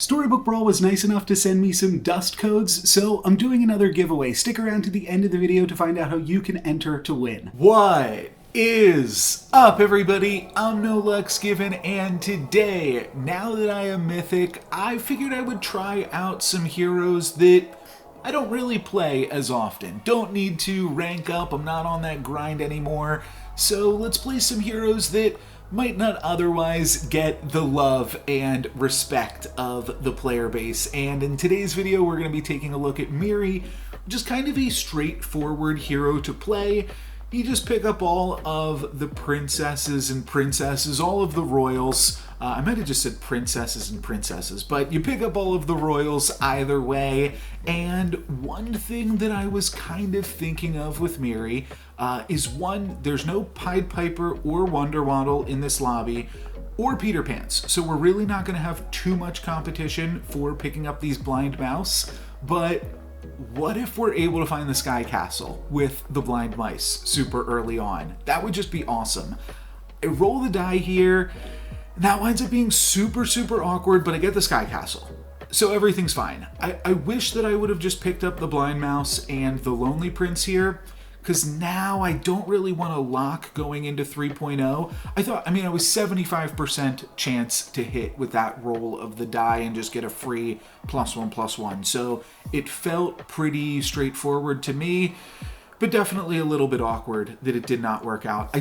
Storybook Brawl was nice enough to send me some dust codes, so I'm doing another giveaway. Stick around to the end of the video to find out how you can enter to win. What is up, everybody? I'm No Lux Given, and today, now that I am Mythic, I figured I would try out some heroes that I don't really play as often. Don't need to rank up, I'm not on that grind anymore, so let's play some heroes that might not otherwise get the love and respect of the player base. And in today's video, we're going to be taking a look at Mihri, which is kind of a straightforward hero to play. You just pick up all of the princesses and princesses, all of the royals. I might have just said princesses and princesses, but you pick up all of the royals either way. And one thing that I was kind of thinking of with Mihri is one, there's no Pied Piper or Wonder Waddle in this lobby, or Peter Pans. So we're really not going to have too much competition for picking up these blind mouse, but what if we're able to find the Sky Castle with the blind mice super early on? That would just be awesome. I roll the die here, and that winds up being super awkward, but I get the Sky Castle. So everything's fine. I wish that I would have just picked up the blind mouse and the lonely prince here, because now I don't really want to lock going into 3.0. I was 75% chance to hit with that roll of the die and just get a free +1/+1. So it felt pretty straightforward to me, but definitely a little bit awkward that it did not work out.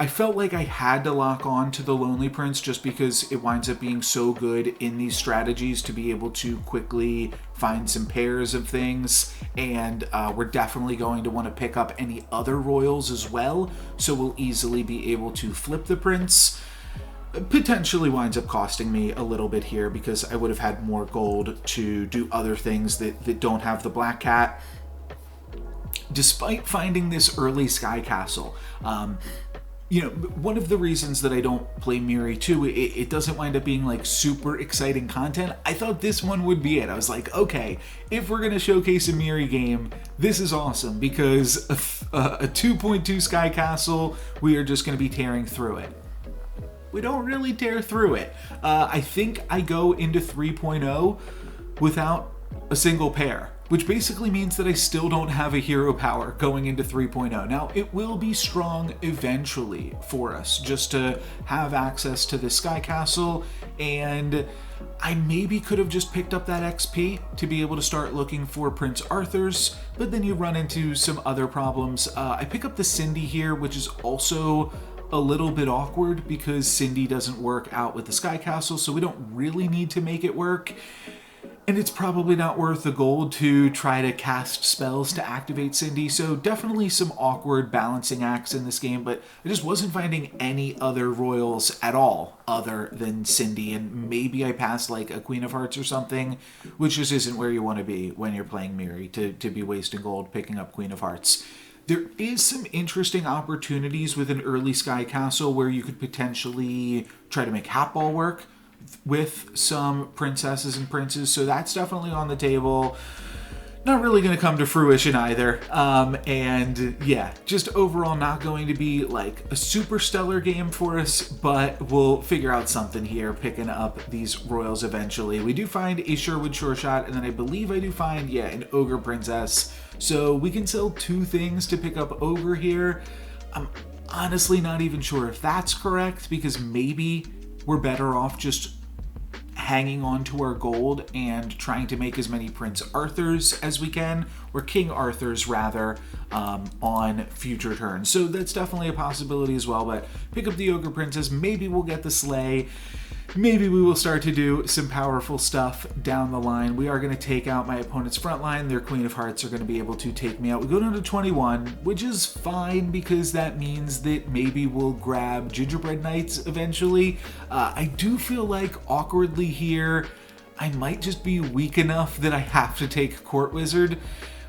I felt like I had to lock on to the Lonely Prince just because it winds up being so good in these strategies to be able to quickly find some pairs of things, and we're definitely going to want to pick up any other royals as well, so we'll easily be able to flip the prince. Potentially winds up costing me a little bit here because I would have had more gold to do other things that don't have the black cat. Despite finding this early Sky Castle, one of the reasons that I don't play Mihri too, it doesn't wind up being like super exciting content. I thought this one would be it. I was like, okay, if we're going to showcase a Mihri game, this is awesome because a 2.2 Sky Castle, we are just going to be tearing through it. We don't really tear through it. I think I go into 3.0 without a single pair, which basically means that I still don't have a hero power going into 3.0. Now, it will be strong eventually for us just to have access to the Sky Castle, and I maybe could have just picked up that XP to be able to start looking for Prince Arthur's, but then you run into some other problems. I pick up the Cindy here, which is also a little bit awkward because Cindy doesn't work out with the Sky Castle, so we don't really need to make it work. And it's probably not worth the gold to try to cast spells to activate Cindy, so definitely some awkward balancing acts in this game, but I just wasn't finding any other royals at all other than Cindy, and maybe I passed like a Queen of Hearts or something, which just isn't where you want to be when you're playing Mihri, to be wasting gold picking up Queen of Hearts. There is some interesting opportunities with an early Sky Castle where you could potentially try to make Hatball work with some princesses and princes, so that's definitely on the table. Not really going to come to fruition either, and yeah, just overall not going to be like a super stellar game for us, but we'll figure out something here picking up these royals eventually. We do find a Sherwood Sure Shot, and then I believe I do find, an Ogre Princess, so we can sell 2 things to pick up Ogre here. I'm honestly not even sure if that's correct, because maybe we're better off just hanging on to our gold and trying to make as many Prince Arthurs as we can, or King Arthurs rather, on future turns. So that's definitely a possibility as well, but pick up the Ogre Princess, maybe we'll get the Slay, maybe we will start to do some powerful stuff down the line. We are going to take out my opponent's front line. Their Queen of Hearts are going to be able to take me out. We go down to 21, which is fine because that means that maybe we'll grab Gingerbread Knights eventually. I do feel like awkwardly here, I might just be weak enough that I have to take Court Wizard,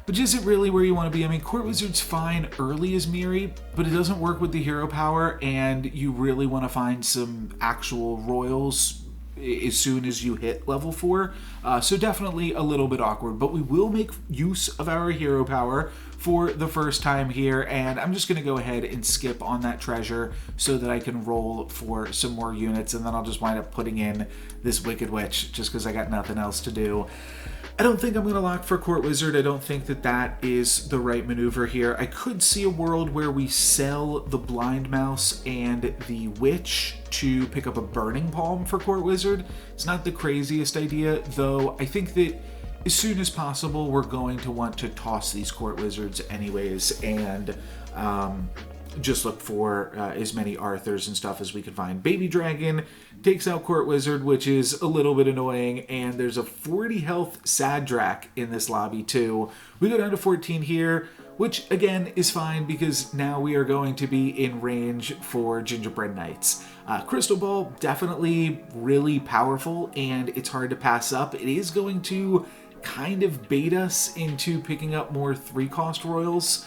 which isn't really where you want to be. I mean, Court Wizard's fine early as Mihri, but it doesn't work with the hero power, and you really want to find some actual royals as soon as you hit level 4. So definitely a little bit awkward, but we will make use of our hero power for the first time here, and I'm just going to go ahead and skip on that treasure so that I can roll for some more units, and then I'll just wind up putting in this Wicked Witch just because I got nothing else to do. I don't think I'm going to lock for Court Wizard. I don't think that that is the right maneuver here. I could see a world where we sell the Blind Mouse and the Witch to pick up a Burning Palm for Court Wizard. It's not the craziest idea, though. I think that as soon as possible, we're going to want to toss these Court Wizards anyways, and just look for as many Arthurs and stuff as we can find. Baby Dragon takes out Court Wizard, which is a little bit annoying, and there's a 40 health Sad Drac in this lobby too. We go down to 14 here, which again is fine because now we are going to be in range for Gingerbread Knights. Crystal Ball, definitely really powerful, and it's hard to pass up. It is going to kind of bait us into picking up more 3-cost royals.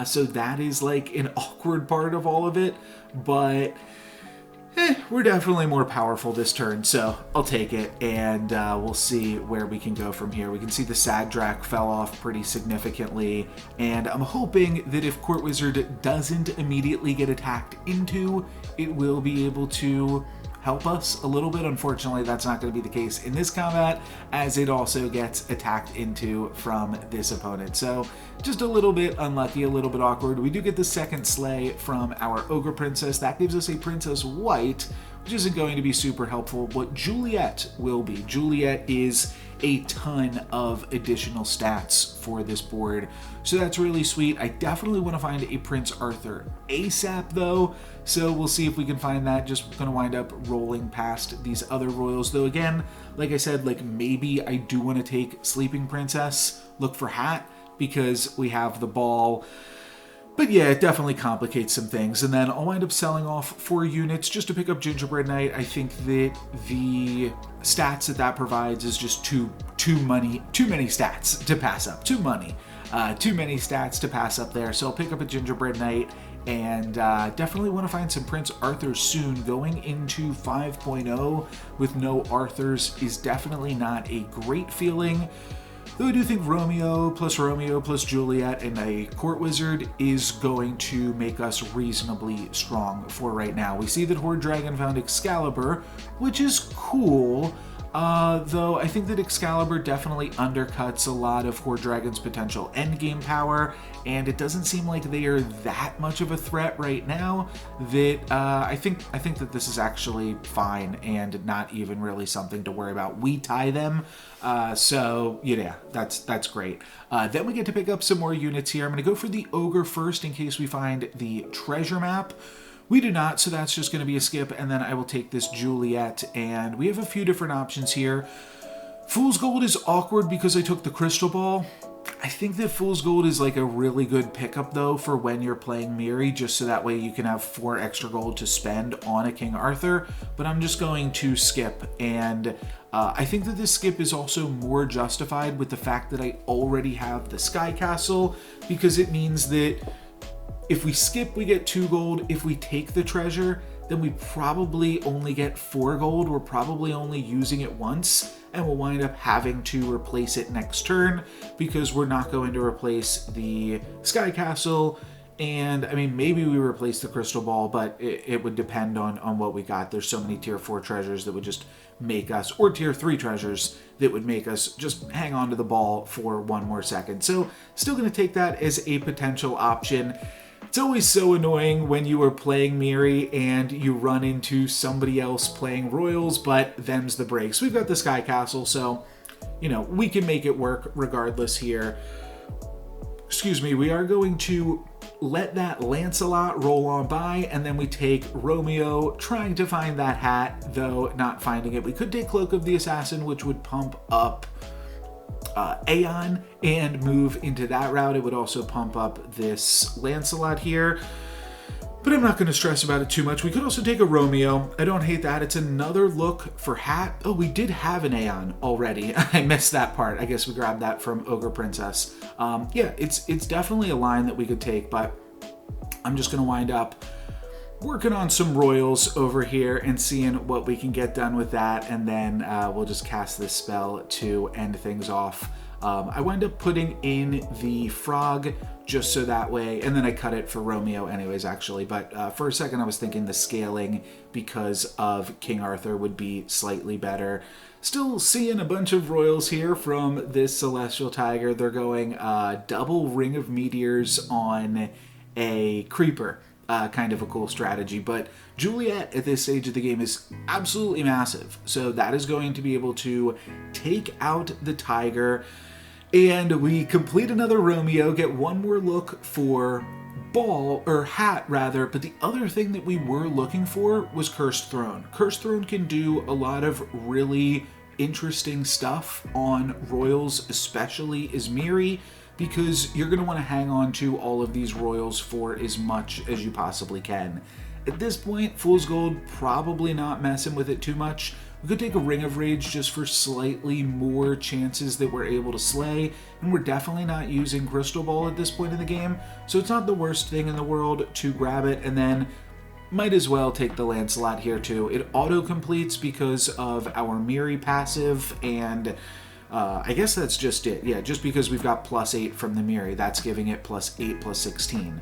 So that is like an awkward part of all of it, but we're definitely more powerful this turn, so I'll take it, and we'll see where we can go from here. We can see the Sad Drac fell off pretty significantly, and I'm hoping that if Court Wizard doesn't immediately get attacked into, it will be able to help us a little bit. Unfortunately, that's not going to be the case in this combat, as it also gets attacked into from this opponent. So just a little bit unlucky, a little bit awkward. We do get the second slay from our Ogre Princess. That gives us a Princess White, which isn't going to be super helpful, but Juliet will be. Juliet is a ton of additional stats for this board, so that's really sweet. I definitely want to find a Prince Arthur ASAP though, so we'll see if we can find that. Just gonna wind up rolling past these other royals, though again, like I said, like maybe I do want to take Sleeping Princess, look for Hat, because we have the ball. But yeah, it definitely complicates some things. And then I'll wind up selling off 4 units just to pick up Gingerbread Knight. I think that the stats that provides is just too many stats to pass up. Too many stats to pass up there. So I'll pick up a Gingerbread Knight, and definitely want to find some Prince Arthurs soon. Going into 5.0 with no Arthurs is definitely not a great feeling. Though I do think Romeo plus Juliet and a Court Wizard is going to make us reasonably strong for right now. We see that Horde Dragon found Excalibur, which is cool, though I think that Excalibur definitely undercuts a lot of Horde Dragon's potential endgame power, and it doesn't seem like they are that much of a threat right now that I think that this is actually fine and not even really something to worry about. We tie them, so yeah, that's great. Then we get to pick up some more units here. I'm going to go for the Ogre first in case we find the treasure map. We do not, so that's just going to be a skip, and then I will take this Juliet, and we have a few different options here. Fool's Gold is awkward because I took the Crystal Ball. I think that Fool's Gold is like a really good pickup though for when you're playing Mihri, just so that way you can have 4 extra gold to spend on a King Arthur, but I'm just going to skip, and I think that this skip is also more justified with the fact that I already have the Sky Castle, because it means that if we skip, we get 2 gold. If we take the treasure, then we probably only get 4 gold. We're probably only using it once, and we'll wind up having to replace it next turn because we're not going to replace the Sky Castle. And I mean, maybe we replace the Crystal Ball, but it would depend on what we got. There's so many tier 4 treasures that would just make us, or tier 3 treasures that would make us just hang on to the ball for 1 more second. So still going to take that as a potential option. It's always so annoying when you are playing Mihri and you run into somebody else playing Royals, but them's the breaks. We've got the Sky Castle, so, you know, we can make it work regardless here. Excuse me, we are going to let that Lancelot roll on by, and then we take Romeo, trying to find that hat, though not finding it. We could take Cloak of the Assassin, which would pump up Aeon and move into that route. It would also pump up this Lancelot here, but I'm not going to stress about it too much. We could also take a Romeo. I don't hate that. It's another look for hat. Oh, we did have an Aeon already. I missed that part. I guess we grabbed that from Ogre Princess. Yeah, it's definitely a line that we could take, but I'm just going to wind up working on some royals over here and seeing what we can get done with that, and then we'll just cast this spell to end things off. I wind up putting in the frog just so that way, and then I cut it for Romeo anyways, actually. But for a second I was thinking the scaling because of King Arthur would be slightly better. Still seeing a bunch of royals here from this Celestial Tiger. They're going double Ring of Meteors on a creeper. Kind of a cool strategy, but Juliet at this stage of the game is absolutely massive. So that is going to be able to take out the tiger, and we complete another Romeo, get one more look for ball, or hat rather, but the other thing that we were looking for was Cursed Throne. Cursed Throne can do a lot of really interesting stuff on royals, especially as Mihri, because you're going to want to hang on to all of these royals for as much as you possibly can. At this point, Fool's Gold, probably not messing with it too much. We could take a Ring of Rage just for slightly more chances that we're able to slay, and we're definitely not using Crystal Ball at this point in the game, so it's not the worst thing in the world to grab it, and then might as well take the Lancelot here too. It auto-completes because of our Mihri passive, and I guess that's just it. Yeah, just because we've got +8 from the Mihri, that's giving it +8 +16.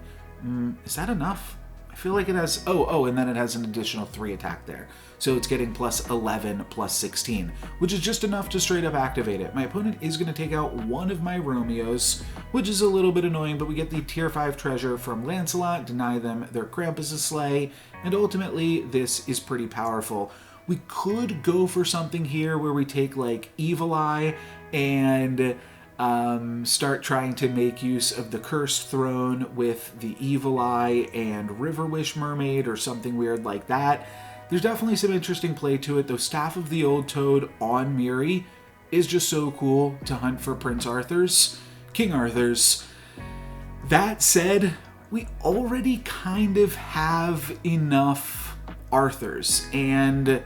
Is that enough? I feel like it has... Oh, and then it has an additional 3 attack there. So it's getting +11 +16, which is just enough to straight up activate it. My opponent is going to take out one of my Romeos, which is a little bit annoying, but we get the tier 5 treasure from Lancelot, deny them their Krampus' slay, and ultimately this is pretty powerful. We could go for something here where we take like Evil Eye and start trying to make use of the Cursed Throne with the Evil Eye and River Wish Mermaid or something weird like that. There's definitely some interesting play to it, though Staff of the Old Toad on Mihri is just so cool to hunt for King Arthur's. That said, we already kind of have enough Arthurs, and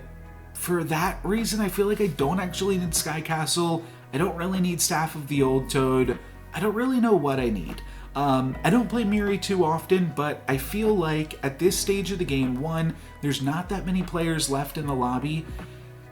for that reason I feel like I don't actually need Sky Castle. I don't really need Staff of the Old Toad. I don't really know what I need. I don't play Mihri too often, but I feel like at this stage of the game, one, there's not that many players left in the lobby,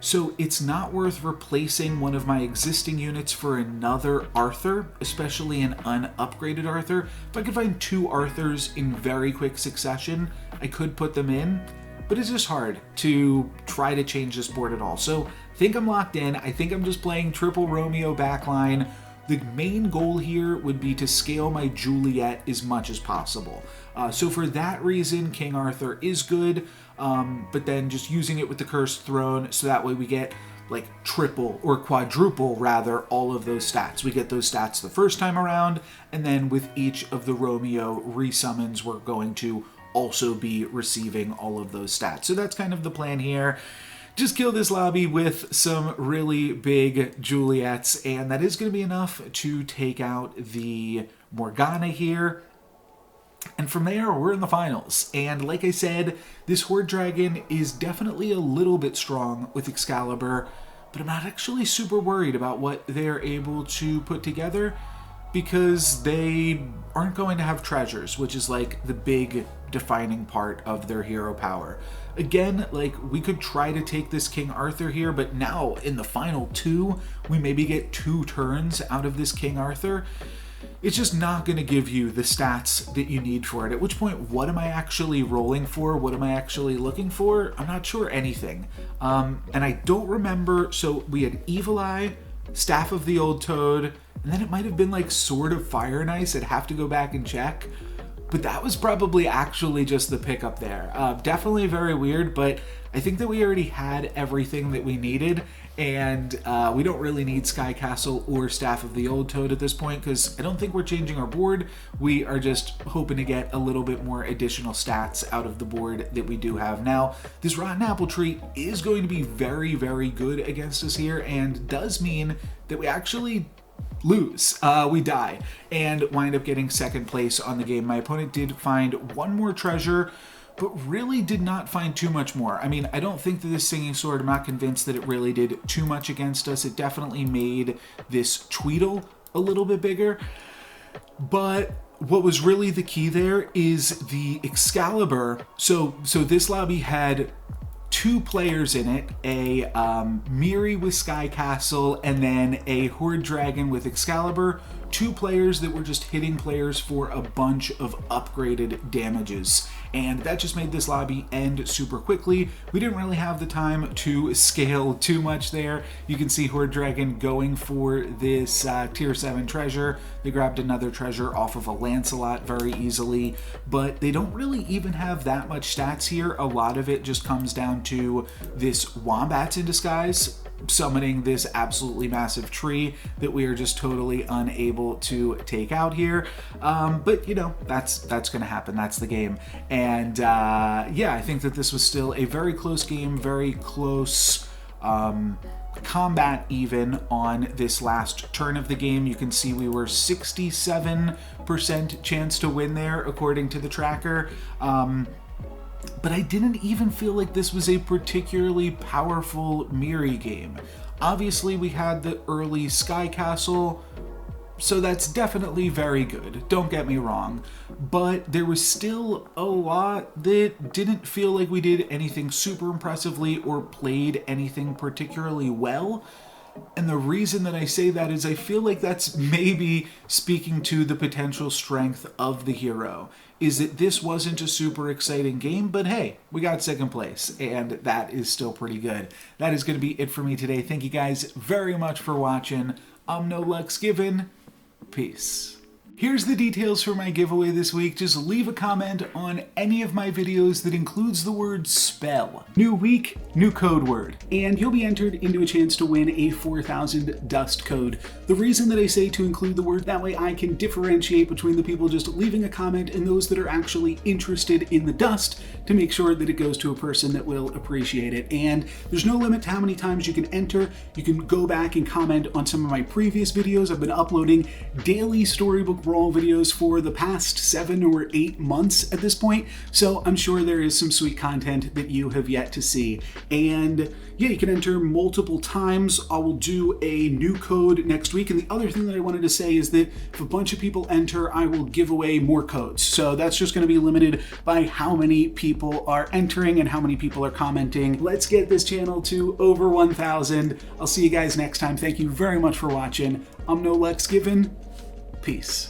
so it's not worth replacing one of my existing units for another Arthur, especially an unupgraded Arthur. If I could find 2 Arthurs in very quick succession, I could put them in, but it's just hard to try to change this board at all. So I think I'm locked in. I think I'm just playing triple Romeo backline. The main goal here would be to scale my Juliet as much as possible. So for that reason, King Arthur is good, but then just using it with the Cursed Throne, so that way we get like triple or quadruple rather all of those stats. We get those stats the first time around, and then with each of the Romeo resummons, we're going to also be receiving all of those stats. So that's kind of the plan here. Just kill this lobby with some really big Juliets, and that is going to be enough to take out the Morgana here. And from there, we're in the finals. And like I said, this Horde Dragon is definitely a little bit strong with Excalibur, but I'm not actually super worried about what they're able to put together, because they aren't going to have treasures, which is like the big defining part of their hero power. Again, like, we could try to take this King Arthur here, but now in the final 2, we maybe get 2 turns out of this King Arthur. It's just not going to give you the stats that you need for it, at which point, what am I actually rolling for? What am I actually looking for? I'm not sure anything. And I don't remember, so we had Evil Eye, Staff of the Old Toad, and then it might have been like Sword of Fire and Ice. I'd have to go back and check. But that was probably actually just the pickup there. Definitely very weird, but I think that we already had everything that we needed, and we don't really need Sky Castle or Staff of the Old Toad at this point, because I don't think we're changing our board. We are just hoping to get a little bit more additional stats out of the board that we do have. Now, this Rotten Apple Tree is going to be very, very good against us here, and does mean that we actually lose. We die and wind up getting second place on the game. My opponent did find one more treasure, but really did not find too much more. I mean, I don't think that this Singing Sword, I'm not convinced that it really did too much against us. It definitely made this Tweedle a little bit bigger, but what was really the key there is the Excalibur. So this lobby had 2 players in it, a Mihri with Sky Castle and then a Horde Dragon with Excalibur. 2 players that were just hitting players for a bunch of upgraded damages. And that just made this lobby end super quickly. We didn't really have the time to scale too much there. You can see Horde Dragon going for this tier 7 treasure. They grabbed another treasure off of a Lancelot very easily, but they don't really even have that much stats here. A lot of it just comes down to this Wombats in Disguise summoning this absolutely massive tree that we are just totally unable to take out here. But you know, that's gonna happen. That's the game. And yeah, I think that this was still a very close game, very close combat even on this last turn of the game. You can see we were 67% chance to win there according to the tracker. But I didn't even feel like this was a particularly powerful Mihri game. Obviously, we had the early Sky Castle, so that's definitely very good, don't get me wrong. But there was still a lot that didn't feel like we did anything super impressively or played anything particularly well. And the reason that I say that is I feel like that's maybe speaking to the potential strength of the hero, is that this wasn't a super exciting game, but hey, we got 2nd place, and that is still pretty good. That is going to be it for me today. Thank you guys very much for watching. I'm No Luck's Given. Peace. Here's the details for my giveaway this week. Just leave a comment on any of my videos that includes the word spell. New week, new code word. And you'll be entered into a chance to win a 4,000 dust code. The reason that I say to include the word, that way I can differentiate between the people just leaving a comment and those that are actually interested in the dust to make sure that it goes to a person that will appreciate it. And there's no limit to how many times you can enter. You can go back and comment on some of my previous videos. I've been uploading daily Storybook Brawl videos for the past 7 or 8 months at this point, so I'm sure there is some sweet content that you have yet to see. And yeah, you can enter multiple times. I will do a new code next week, and the other thing that I wanted to say is that if a bunch of people enter, I will give away more codes. So that's just going to be limited by how many people are entering and how many people are commenting. Let's get this channel to over 1,000. I'll see you guys next time. Thank you very much for watching. I'm No Luck's Given. Peace.